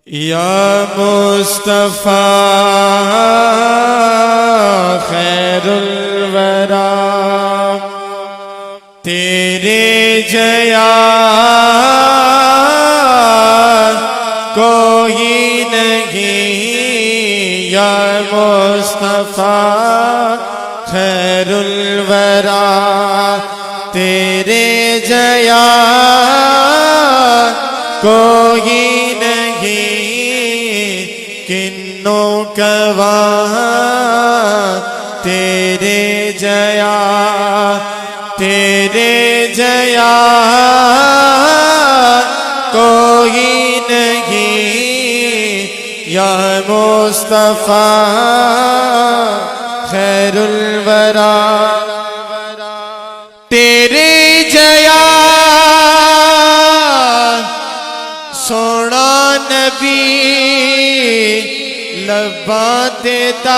یا مصطفیٰ خیر الورا تیرے جیا کوئی نہیں، یا مصطفیٰ خیر الورا تیرے جیا کوئی نہیں، کنوں کواں تیرے جیا کوئی نہیں، یا مصطفیٰ خیر الورا تیرے جیا سونا نبی لباں تے تاج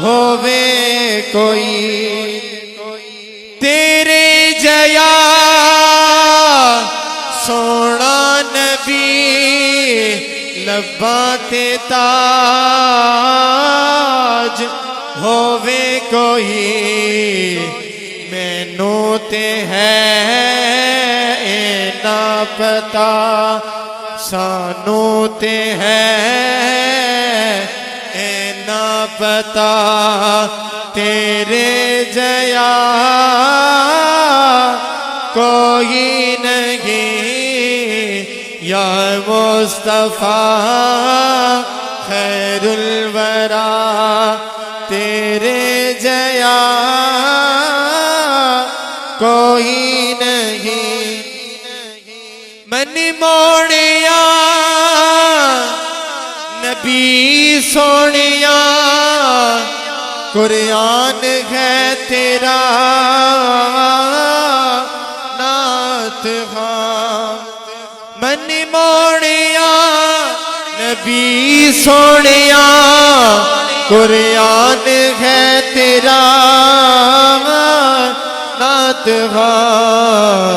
ہووے کوئی، تیرے جیا سونا نبی لباں تے تاج ہووے کوئی، مینوں تے ہے نہ پتا سانوں تے ہے نہ پتا، تیرے جیا کوئی نہیں، یا مصطفیٰ خیر الورا تیرے جیا کوئی نہیں، من موڑیا نبی سونیا قرآن ہے تیرا نعت خواں، من موڑیا نبی سونیا قرآن ہے تیرا نعت خواں،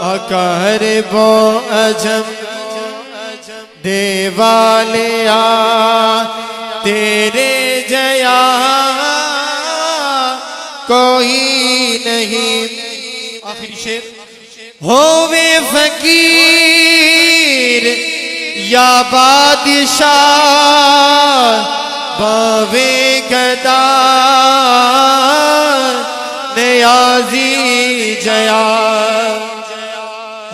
اقارب و عجم دیوالیا تیرے جیا کوئی نہیں، آخری شعر ہووے فقیر یا بادشاہ باوے گدا نیازی جیا،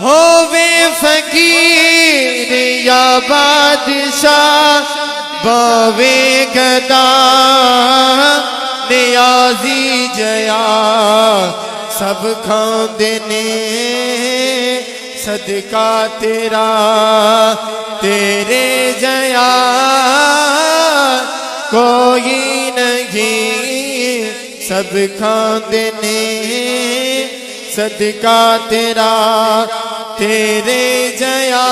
ہووے فقیر یا بادشاہ باوے گدا نیازی جیا، سب کھاندے نے صدقہ تیرا تیرے جیا کوئی نہیں، سب کھاندے نے صدقہ تیرا تیرے جیا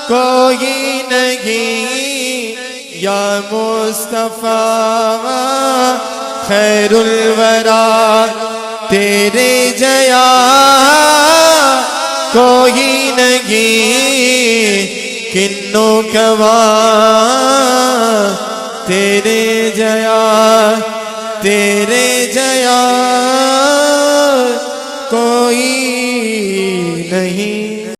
کوئی نہیں، یا مصطفیٰ خیر الورا تیرے جیا کوئی نہیں، کنوں کواں تیرے جیا کوئی نہیں۔